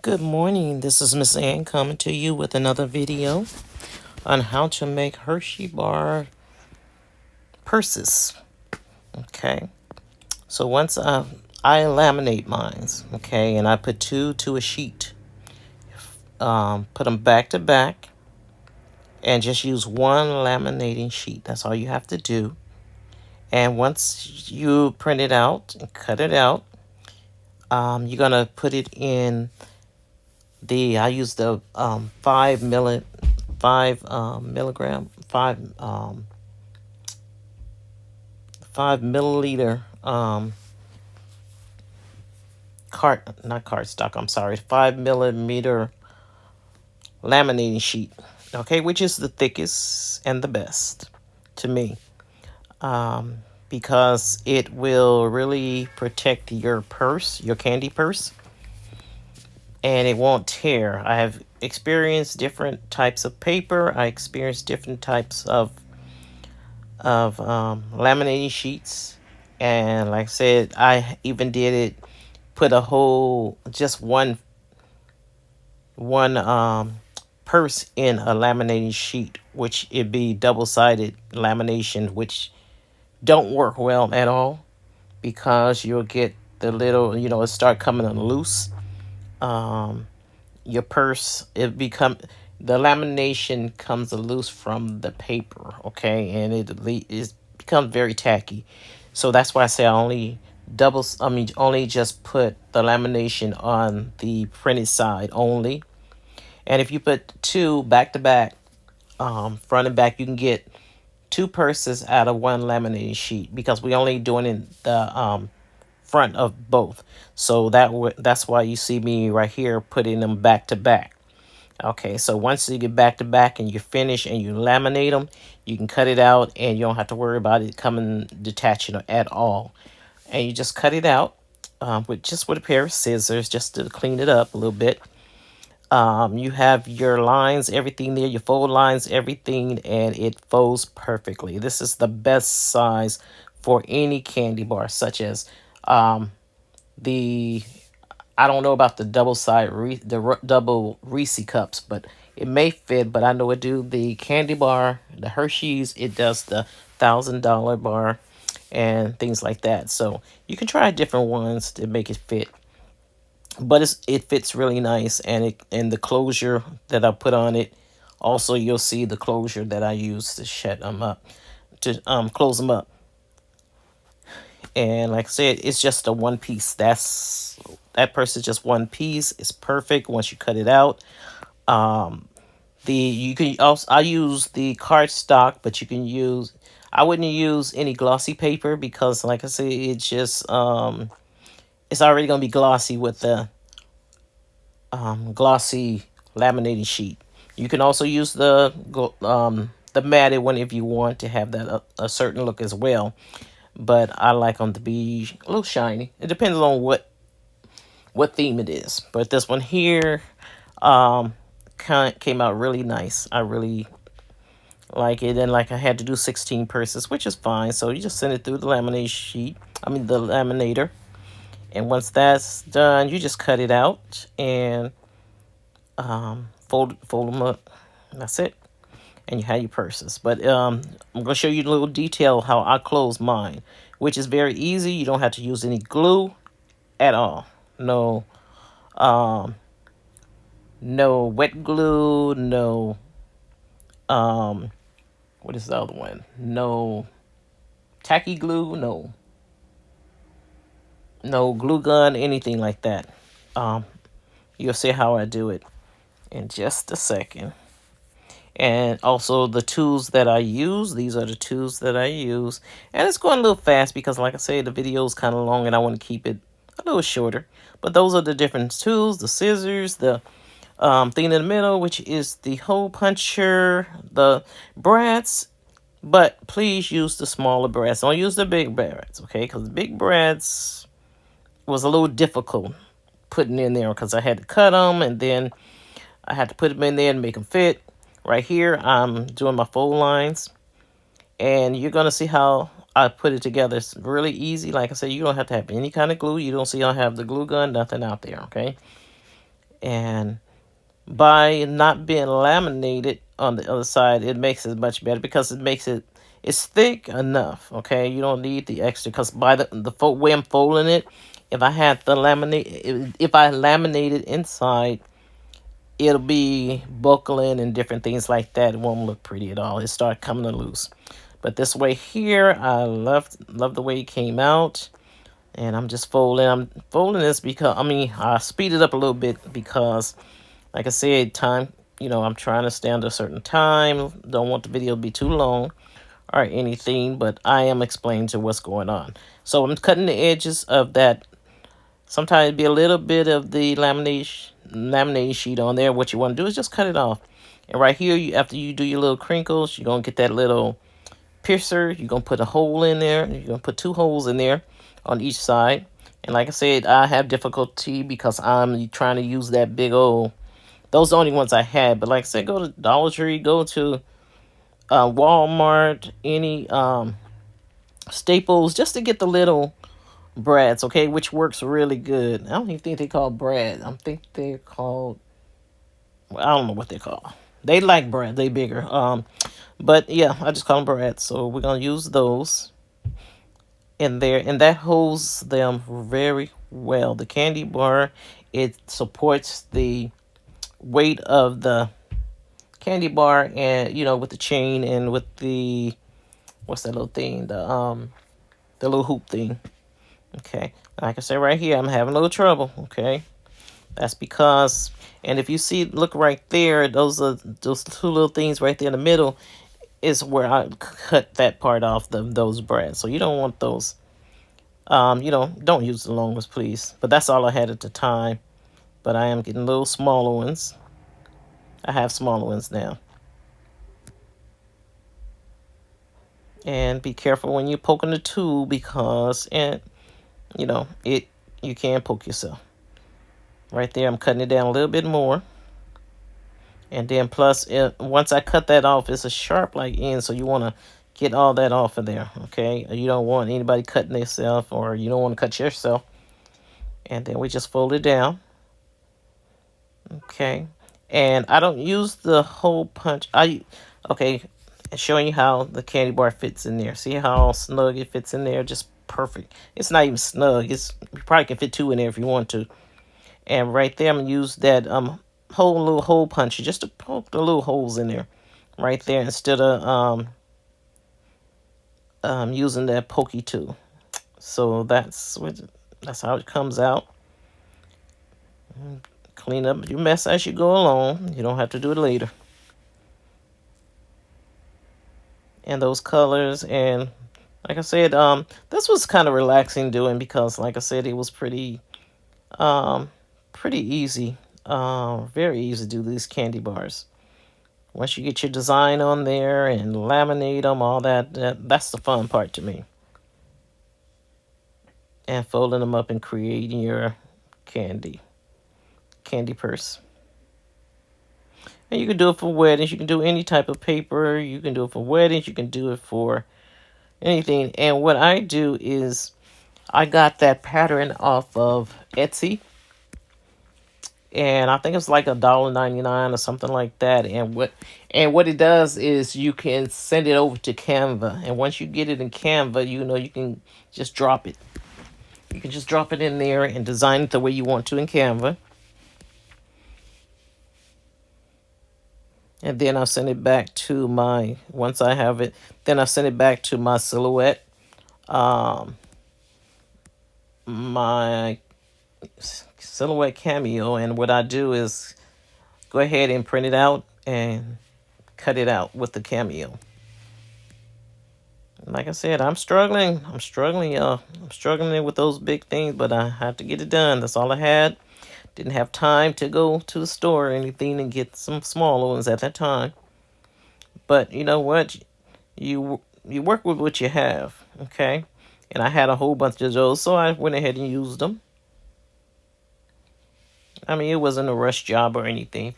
Good morning. This is Miss Ann coming to you with another video on how to make Hershey Bar Purses. Okay. So once I laminate mines, okay, and I put two to a sheet. Put them back to back and just use one laminating sheet. That's all you have to do. And once you print it out and cut it out, you're gonna put it in I use the 5 milliliter not cardstock, I'm sorry, 5 millimeter laminating sheet, okay, which is the thickest and the best to me, because it will really protect your purse, your candy purse, and it won't tear. I have experienced different types of paper. I experienced different types of laminating sheets, and like I said, I even did it. Put a whole just one purse in a laminating sheet, which it'd be double-sided lamination, which don't work well at all because you'll get the little, it start coming loose. Your purse, the lamination comes loose from the paper, okay, and it becomes very tacky. So that's why I say only just put the lamination on the printed side only. And if you put two back to back, front and back, you can get two purses out of one laminated sheet because we only doing in the front of both. So that's why you see me right here putting them back to back. Okay, so once you get back to back and you finish and you laminate them, you can cut it out and you don't have to worry about it coming detaching at all. And you just cut it out with a pair of scissors just to clean it up a little bit. You have your lines, everything there, your fold lines, everything, and it folds perfectly. This is the best size for any candy bar, such as the I don't know about the double Reese cups, but it may fit. But I know it do the candy bar, the Hershey's. It does the $1,000 bar and things like that. So you can try different ones to make it fit. But it fits really nice, and the closure that I put on it. Also, you'll see the closure that I use to shut them up, to close them up. And like I said, it's just a one piece. That purse is just one piece. It's perfect once you cut it out. You can also, I use the cardstock, but you can use, I wouldn't use any glossy paper because like I said, it's already gonna be glossy with the glossy laminating sheet. You can also use the matted one if you want to have that a certain look as well. But I like them to be a little shiny. It depends on what theme it is. But this one here came out really nice. I really like it. And like I had to do 16 purses, which is fine. So you just send it through the laminate sheet. I mean the laminator. And once that's done, you just cut it out and fold them up. That's it. And you have your purses. But I'm going to show you a little detail how I close mine, which is very easy. You don't have to use any glue at all. No, no wet glue. No, what is the other one? No tacky glue. No glue gun. Anything like that. Um, you'll see how I do it in just a second. And also the tools that I use. These are the tools that I use. And it's going a little fast because, like I said, the video is kind of long and I want to keep it a little shorter. But those are the different tools, the scissors, the thing in the middle, which is the hole puncher, the brads. But please use the smaller brads. Don't use the big brads, okay? Because the big brads was a little difficult putting in there because I had to cut them and then I had to put them in there and make them fit. Right here, I'm doing my fold lines. And you're going to see how I put it together. It's really easy. Like I said, you don't have to have any kind of glue. You don't see I have the glue gun, nothing out there, okay? And by not being laminated on the other side, it makes it much better because it's thick enough. Okay, you don't need the extra because by the way I'm folding it, if I had the laminate, if I laminated inside, it'll be buckling and different things like that. It won't look pretty at all. It start coming loose. But this way here, I love the way it came out. And I'm just folding. I'm folding this because I speed it up a little bit because, like I said, time. I'm trying to stay under a certain time. Don't want the video to be too long or anything. But I am explaining to what's going on. So I'm cutting the edges of that. Sometimes it'd be a little bit of the laminate sheet on there. What you want to do is just cut it off. And right here, after you do your little crinkles, you're going to get that little piercer. You're going to put a hole in there. You're going to put 2 holes in there on each side. And like I said, I have difficulty because I'm trying to use that big old. Those are the only ones I had. But like I said, go to Dollar Tree, go to Walmart, any Staples, just to get the little brads, okay, which works really good. I don't even think they call brad. I think they're called. Well, I don't know what they're called. They like brad. They bigger. But yeah, I just call them brads. So we're gonna use those in there, and that holds them very well. The candy bar, it supports the weight of the candy bar, and with the chain and with the what's that little thing, the little hoop thing. Okay, like I said, right here I'm having a little trouble. Okay, that's because, and if you see, look right there, those 2 little things right there in the middle is where I cut that part off those brads. So you don't want those. Don't use the long ones, please. But that's all I had at the time. But I am getting little smaller ones. I have smaller ones now. And be careful when you're poking the tool because you can poke yourself. Right there, I'm cutting it down a little bit more. And then plus, once I cut that off, it's a sharp like end, so you want to get all that off of there, okay? You don't want anybody cutting themselves, or you don't want to cut yourself. And then we just fold it down. Okay. And I don't use the hole punch. Okay, showing you how the candy bar fits in there. See how snug it fits in there? Just perfect. It's not even snug. You probably can fit 2 in there if you want to. And right there, I'm gonna use that little hole puncher just to poke the little holes in there, right there, instead of using that pokey tool. So that's how it comes out. Clean up your mess as you go along. You don't have to do it later. And those colors, and like I said, this was kind of relaxing doing because, like I said, it was pretty easy. Very easy to do these candy bars. Once you get your design on there and laminate them, all that's the fun part to me. And folding them up and creating your candy purse. And you can do it for weddings. You can do any type of paper. You can do it for weddings. You can do it for anything. And what I do is I got that pattern off of Etsy. And I think it's like $1.99 or something like that. And what it does is you can send it over to Canva. And once you get it in Canva, you can just drop it. You can just drop it in there and design it the way you want to in Canva. And then I'll send it back to once I have it, then I'll send it back to my silhouette. My silhouette cameo, and what I do is go ahead and print it out and cut it out with the cameo. Like I said, I'm struggling with those big things, but I have to get it done. That's all I had. Didn't have time to go to the store or anything and get some smaller ones at that time. But you know what, you work with what you have, okay? And I had a whole bunch of those, so I went ahead and used them. It wasn't a rush job or anything.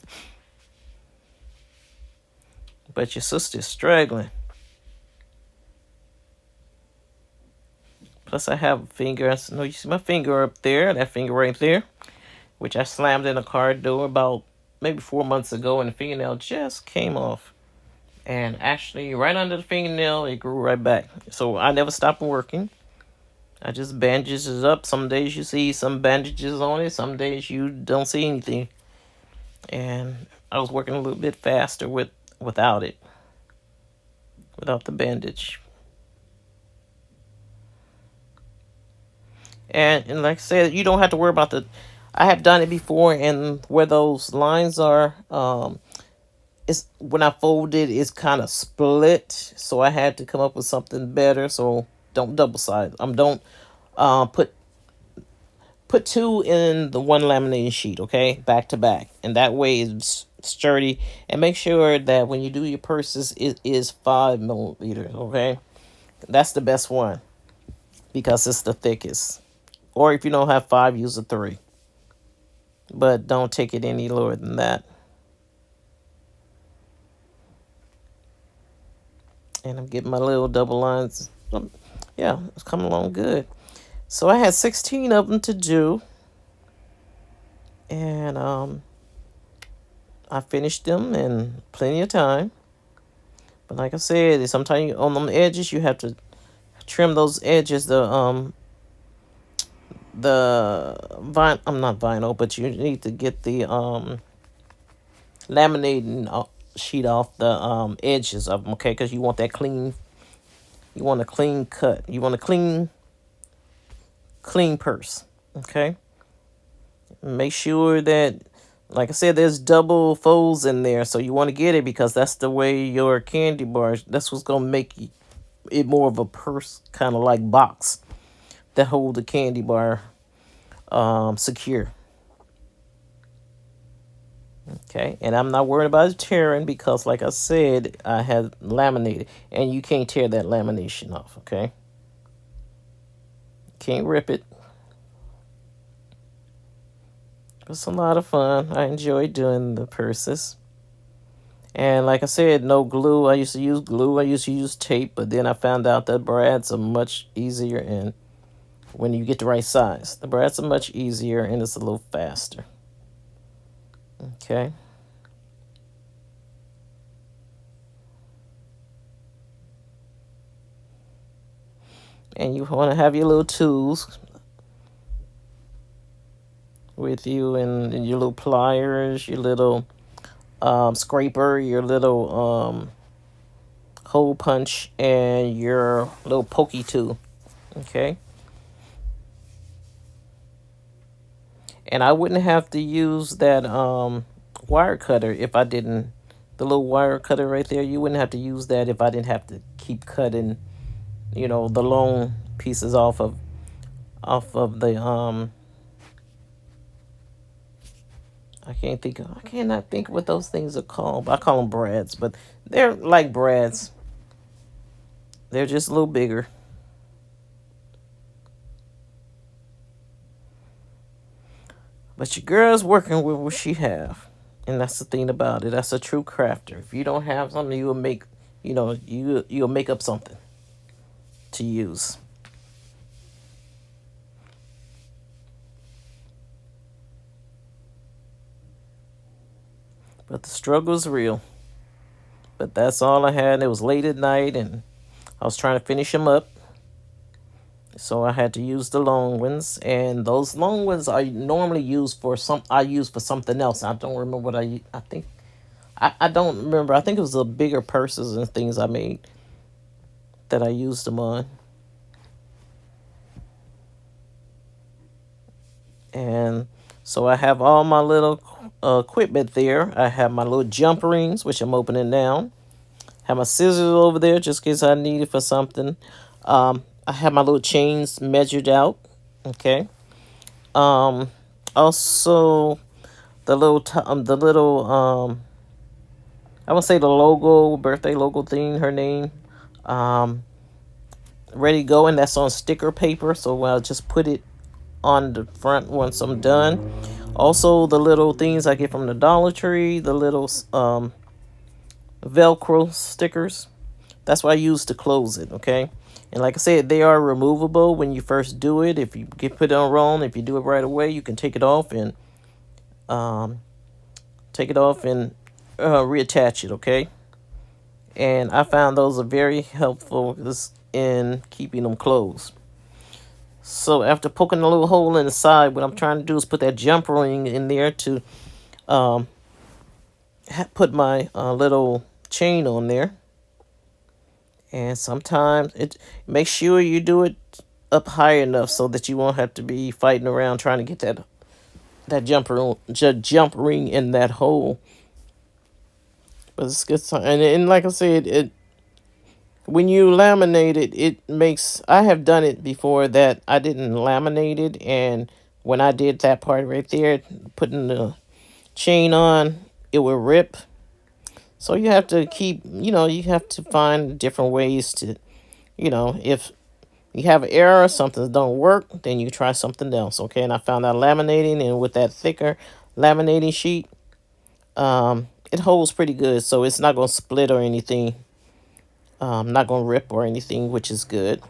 But your sister's struggling. Plus, I have a finger. No, you see my finger up there, that finger right there. which I slammed in a car door about maybe 4 months ago, and the fingernail just came off. And actually, right under the fingernail, it grew right back. So I never stopped working. I just bandages it up. Some days you see some bandages on it. Some days you don't see anything. And I was working a little bit faster without it, without the bandage. And like I said, you don't have to worry about the. I have done it before, and where those lines are, it's when I folded, it's kind of split. So I had to come up with something better. So don't double size. Don't put two in the one laminating sheet, okay, back to back, and that way it's sturdy. And make sure that when you do your purses, it is 5 millimeters, okay. That's the best one because it's the thickest. Or if you don't have 5, use a 3, but don't take it any lower than that. And I'm getting my little double lines. Yeah, it's coming along good. So I had 16 of them to do, and I finished them in plenty of time. But like I said, sometimes on them edges you have to trim those edges. The vine, I'm not vinyl, but you need to get the laminating sheet off the edges of them, okay? Because you want that clean. You want a clean cut. You want a clean purse, okay? Make sure that, like I said, there's double folds in there, so you want to get it because that's the way your candy bars. That's what's gonna make it more of a purse, kind of like box that hold the candy bar secure. Okay, and I'm not worried about it tearing because, like I said, I had laminated, and you can't tear that lamination off. Okay, can't rip it. It's a lot of fun. I enjoy doing the purses. And like I said, no glue. I used to use glue. I used to use tape, but then I found out that brads are much easier, and when you get the right size, the brads are much easier and it's a little faster. Okay. And you want to have your little tools with you, and your little pliers, your little scraper, your little hole punch, and your little pokey tool. Okay. And I wouldn't have to use that wire cutter if I didn't. The little wire cutter right there, you wouldn't have to use that if I didn't have to keep cutting, the long pieces off of the I cannot think what those things are called. I call them brads, but they're like brads. They're just a little bigger. But your girl's working with what she have. And that's the thing about it. That's a true crafter. If you don't have something, you will make, you'll make up something to use. But the struggle is real. But that's all I had. It was late at night, and I was trying to finish them up. So I had to use the long ones, and those long ones I normally use for some. I use for something else. I don't remember what I think. I don't remember. I think it was the bigger purses and things I made that I used them on. And so I have all my little equipment there. I have my little jump rings, which I'm opening now. Have my scissors over there just in case I need it for something. I have my little chains measured out. Okay. Um, Also the little I would say the logo, birthday logo thing, her name. Um, Ready to go, and that's on sticker paper. So I'll just put it on the front once I'm done. Also, the little things I get from the Dollar Tree, the little Velcro stickers. That's what I use to close it, okay? And like I said, they are removable when you first do it. If you get put it on wrong, if you do it right away, you can take it off and Um, take it off and reattach it, okay? And I found those are very helpful in keeping them closed. So after poking a little hole in the side, what I'm trying to do is put that jump ring in there to um, put my little chain on there. And sometimes it make sure you do it up high enough so that you won't have to be fighting around trying to get that jump ring in that hole. But it's good time. And like I said, it when you laminate it, it makes. I have done it before that I didn't laminate it, and when I did that part right there, putting the chain on, it will rip. So you have to you have to find different ways to, if you have an error, something don't work, then you try something else, okay? And I found out laminating, and with that thicker laminating sheet, it holds pretty good, so it's not going to split or anything, not going to rip or anything, which is good.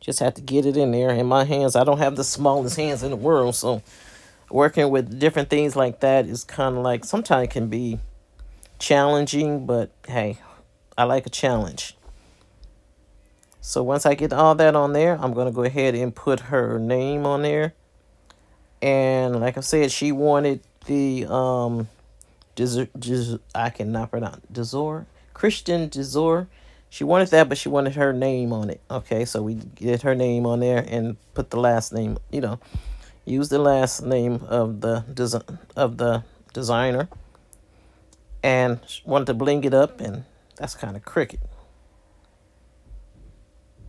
Just have to get it in there. In my hands, I don't have the smallest hands in the world, so working with different things like that is kind of like, sometimes it can be challenging, but hey, I like a challenge. So once I get all that on there, I'm going to go ahead and put her name on there. And like I said, she wanted the I cannot pronounce Dizor, Christian Dizor. She wanted that, but she wanted her name on it. Okay, so we get her name on there and put the last name. Use the last name of the designer, and wanted to bling it up, and that's kind of crooked.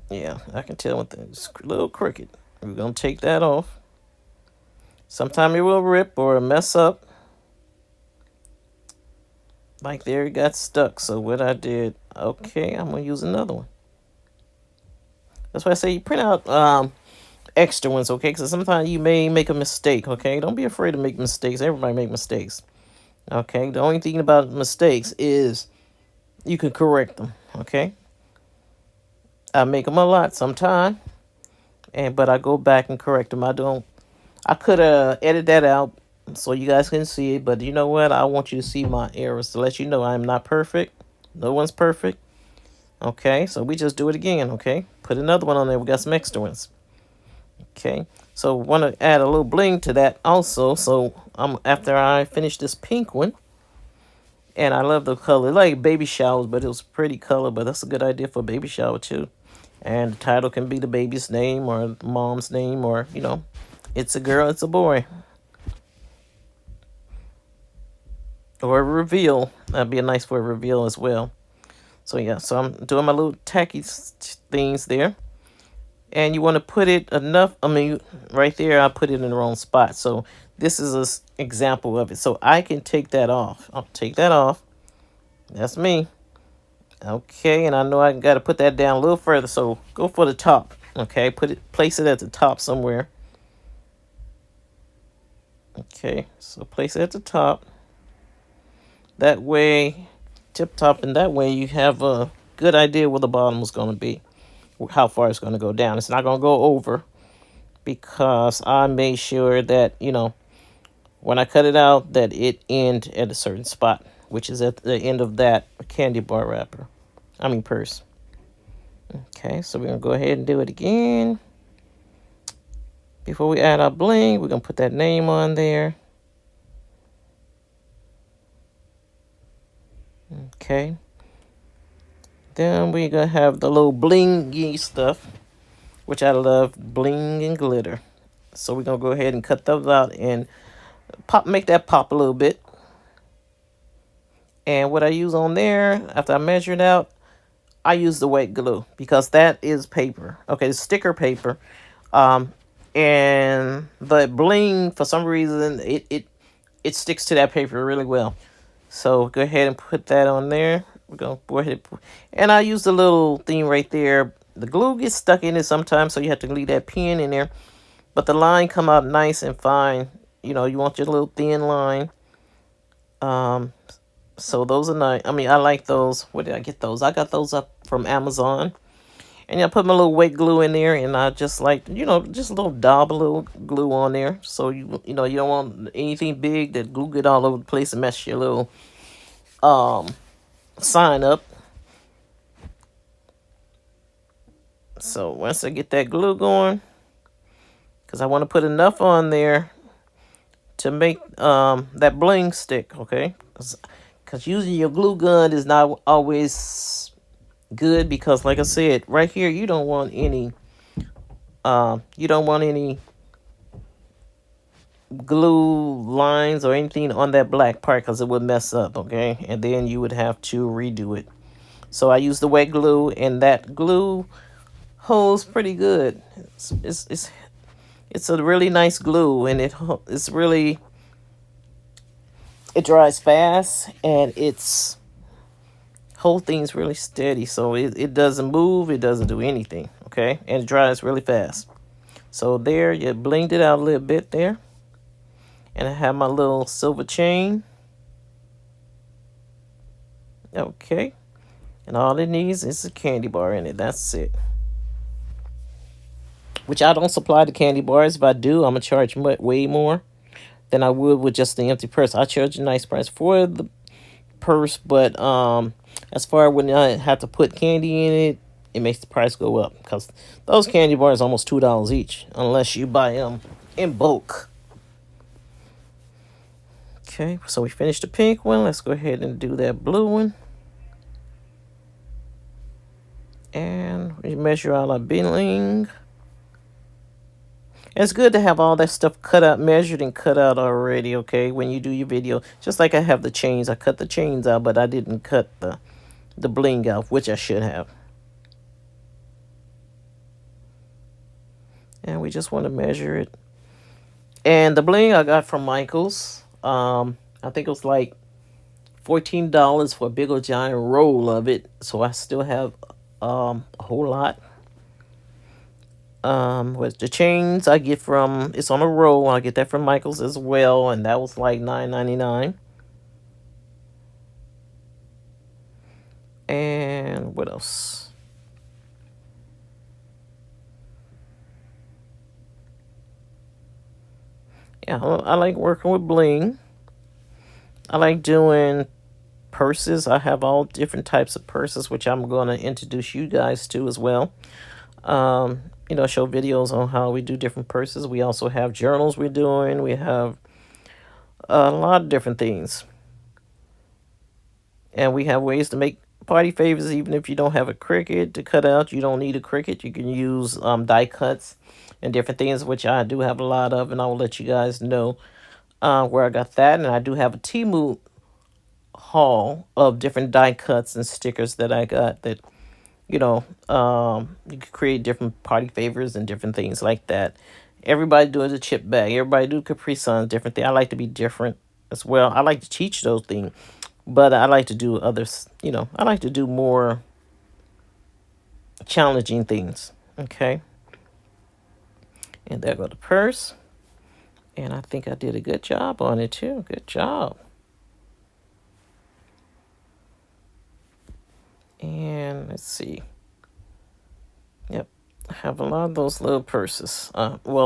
Yeah, I can tell with it's a little crooked. We're gonna take that off. Sometime it will rip or mess up. Like there, it got stuck. So what I did, okay, I'm gonna use another one. That's why I say you print out extra ones, okay? Because sometimes you may make a mistake, okay? Don't be afraid to make mistakes. Everybody make mistakes, okay? The only thing about mistakes is you can correct them, okay? I make them a lot sometimes, but I go back and correct them. I don't. I could edit that out so you guys can see it, but you know what? I want you to see my errors to let you know I'm not perfect. No one's perfect. Okay, so we just do it again. Okay, put another one on there. We got some extra ones. Okay, so want to add a little bling to that also. So after I finish this pink one, and I love the color, like baby showers, but it was a pretty color. But that's a good idea for a baby shower too. And the title can be the baby's name or mom's name, or it's a girl, it's a boy, or a reveal. That'd be a nice for a reveal as well. So yeah, so I'm doing my little tacky things there. And you want to put it enough. I mean, right there, I put it in the wrong spot. So this is an example of it. So I can take that off. I'll take that off. That's me. Okay, and I know I got to put that down a little further. So go for the top. Okay, place it at the top somewhere. Okay, so place it at the top. That way, tip top, and that way you have a good idea where the bottom is going to be, how far it's going to go down. It's not going to go over, because I made sure that, when I cut it out, that it end at a certain spot, which is at the end of that candy bar wrapper. Purse. Okay, so we're going to go ahead and do it again. Before we add our bling, we're going to put that name on there. Okay. Then we're going to have the little blingy stuff, which I love, bling and glitter. So we're going to go ahead and cut those out and make that pop a little bit. And what I use on there, after I measure it out, I use the wet glue, because that is paper. Okay, it's sticker paper. And the bling, for some reason, it sticks to that paper really well. So go ahead and put that on there. We're going to go ahead and I use the little thing right there. The glue gets stuck in it sometimes, so you have to leave that pin in there. But the line come out nice and fine. You want your little thin line. So those are nice. I like those. Where did I get those? I got those up from Amazon. And I put my little wet glue in there, and I just like, just a little dab a little glue on there. So you don't want anything big that glue get all over the place and mess your little um sign up. So once I get that glue going, because I want to put enough on there to make that bling stick, okay? Because using your glue gun is not always good, because like I said, right here you don't want any glue lines or anything on that black part, because it would mess up, okay? And then you would have to redo it. So I use the wet glue, and that glue holds pretty good. It's a really nice glue, and it's really, it dries fast, and it's whole thing's really steady, so it doesn't move, it doesn't do anything, okay? And it dries really fast. So there, you blinged it out a little bit there. And I have my little silver chain. Okay. And all it needs is a candy bar in it. That's it. Which I don't supply the candy bars. If I do, I'm going to charge way more than I would with just the empty purse. I charge a nice price for the purse, but as far as when I have to put candy in it, it makes the price go up, because those candy bars are almost $2 each, unless you buy them in bulk. Okay, so we finished the pink one. Let's go ahead and do that blue one. And we measure out our bling. It's good to have all that stuff cut out, measured and cut out already, okay, when you do your video. Just like I have the chains. I cut the chains out, but I didn't cut the bling out, which I should have. And we just want to measure it. And the bling I got from Michael's. I think it was like $14 for a big old giant roll of it. So I still have a whole lot. With the chains I get from, it's on a roll. I get that from Michael's as well, and that was like $9.99. And what else? Yeah, I like working with bling. I like doing purses. I have all different types of purses, which I'm going to introduce you guys to as well. Show videos on how we do different purses. We also have journals we're doing. We have a lot of different things. And we have ways to make party favors, even if you don't have a Cricut to cut out. You don't need a Cricut. You can use die cuts and different things, which I do have a lot of, and I will let you guys know where I got that. And I do have a Temu haul of different die cuts and stickers that I got that, you can create different party favors and different things like that. Everybody doing a chip bag. Everybody do Capri Sun, different thing. I like to be different as well. I like to teach those things, but I like to do others. I like to do more challenging things. Okay. And there go the purse. And I think I did a good job on it too. Good job. And let's see. Yep. I have a lot of those little purses.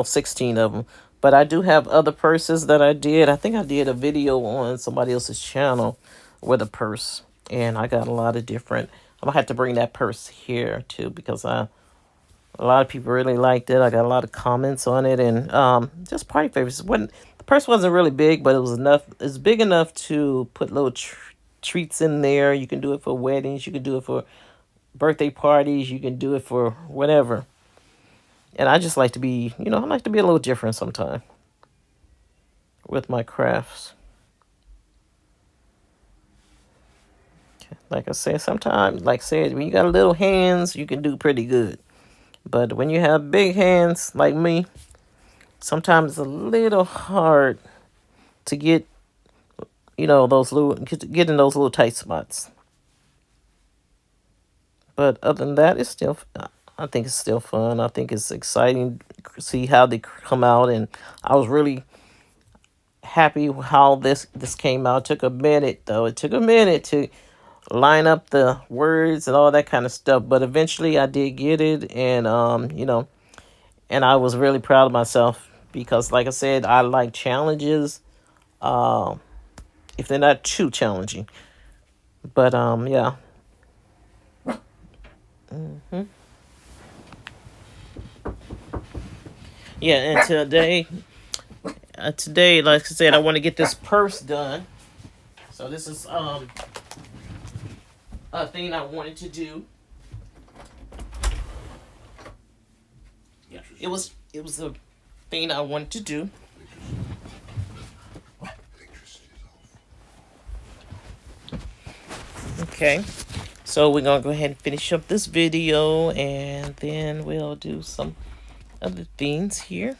16 of them. But I do have other purses that I did. I think I did a video on somebody else's channel with a purse. And I got a lot of different. I'm going to have to bring that purse here too, because a lot of people really liked it. I got a lot of comments on it, and just party favors. The purse wasn't really big, but it was enough. It's big enough to put little treats in there. You can do it for weddings. You can do it for birthday parties. You can do it for whatever. And I just like to be, I like to be a little different sometimes with my crafts. Like I said, sometimes, like I said, when you got little hands, you can do pretty good. But when you have big hands like me, sometimes it's a little hard to get, get in those little tight spots. But other than that, I think it's still fun. I think it's exciting to see how they come out. And I was really happy how this came out. It took a minute, though. It took a minute to line up the words and all that kind of stuff. But eventually I did get it, and and I was really proud of myself because, like I said, I like challenges. Um, if they're not too challenging, but yeah. hmm Yeah, and today, like I said, I want to get this purse done. So this is a thing I wanted to do. Yeah, it was a thing I wanted to do. Okay, so we're gonna go ahead and finish up this video, and then we'll do some other things here.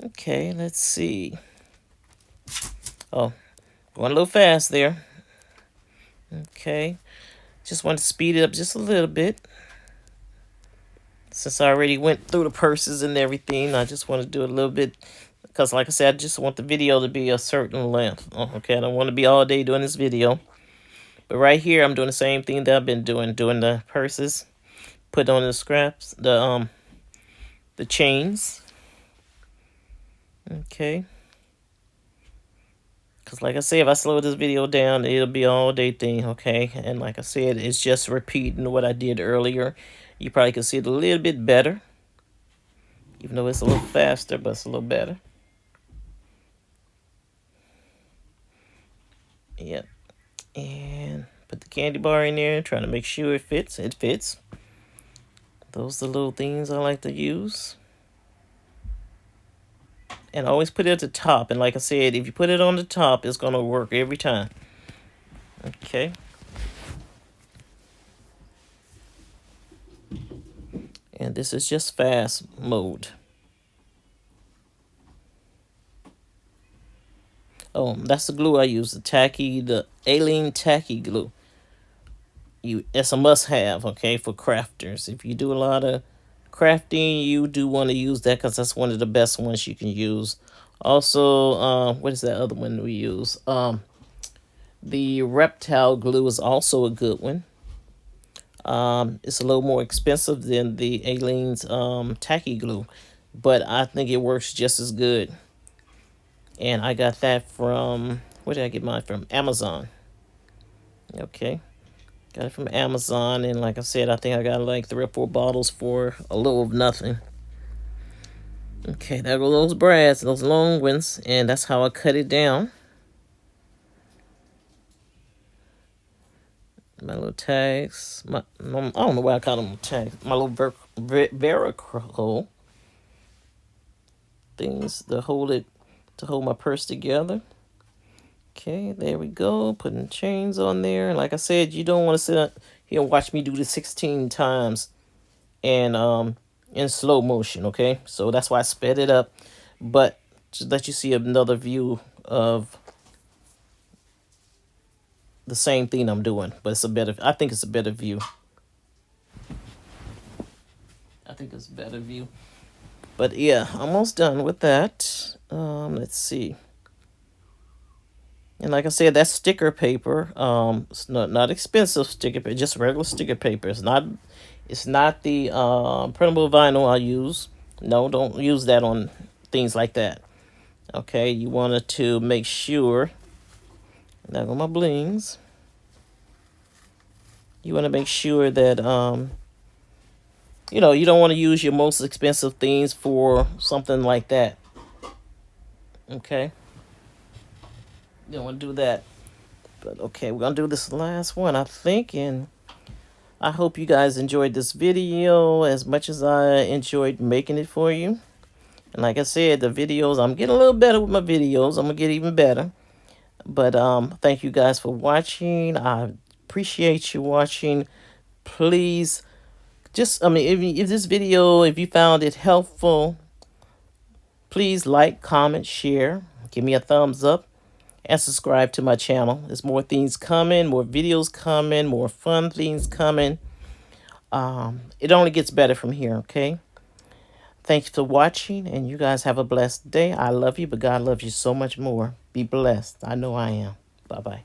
Okay, let's see. Oh, going a little fast there. Okay, just want to speed it up just a little bit. Since I already went through the purses and everything, I just want to do a little bit because, like I said, I just want the video to be a certain length. Okay, I don't want to be all day doing this video. But right here, I'm doing the same thing that I've been doing the purses, put on the scraps, the chains. Okay. Because like I said, if I slow this video down, it'll be an all day thing, okay? And like I said, it's just repeating what I did earlier. You probably can see it a little bit better. Even though it's a little faster, but it's a little better. Yep. And put the candy bar in there, trying to make sure it fits. It fits. Those are the little things I like to use. And always put it at the top. And like I said, if you put it on the top, it's going to work every time. Okay. And this is just fast mode. Oh, that's the glue I use, the Alien Tacky glue. It's a must-have, okay, for crafters. If you do a lot of crafting, you do want to use that because that's one of the best ones you can use. Also, what is that other one we use? The reptile glue is also a good one. It's a little more expensive than the Alien's tacky glue, but I think it works just as good. And I got that from, where did I get mine from? Amazon. Okay. Got it from Amazon, and like I said, I think I got like 3 or 4 bottles for a little of nothing. Okay, there go those brads, those long ones, and that's how I cut it down. My little tags, I don't know why I call them tags. My little Velcro things to hold my purse together. Okay, there we go. Putting chains on there. And like I said, you don't want to sit here and watch me do this 16 times and in slow motion, okay? So that's why I sped it up. But just let you see another view of the same thing I'm doing. But I think it's a better view. I think it's a better view. But yeah, almost done with that. Let's see. And like I said, that's sticker paper. It's not expensive sticker paper, just regular sticker paper. It's not the printable vinyl I use. No, don't use that on things like that. Okay, you wanted to make sure. There go my blings. You want to make sure that you don't want to use your most expensive things for something like that. Okay. You don't want to do that. But okay, we're going to do this last one, I think. And I hope you guys enjoyed this video as much as I enjoyed making it for you. And like I said, the videos, I'm getting a little better with my videos. I'm going to get even better. But thank you guys for watching. I appreciate you watching. Please, if this video, if you found it helpful, please like, comment, share. Give me a thumbs up. And subscribe to my channel. There's more things coming, more videos coming, more fun things coming. It only gets better from here, okay? Thanks for watching, and you guys have a blessed day. I love you, but God loves you so much more. Be blessed. I know I am. Bye-bye.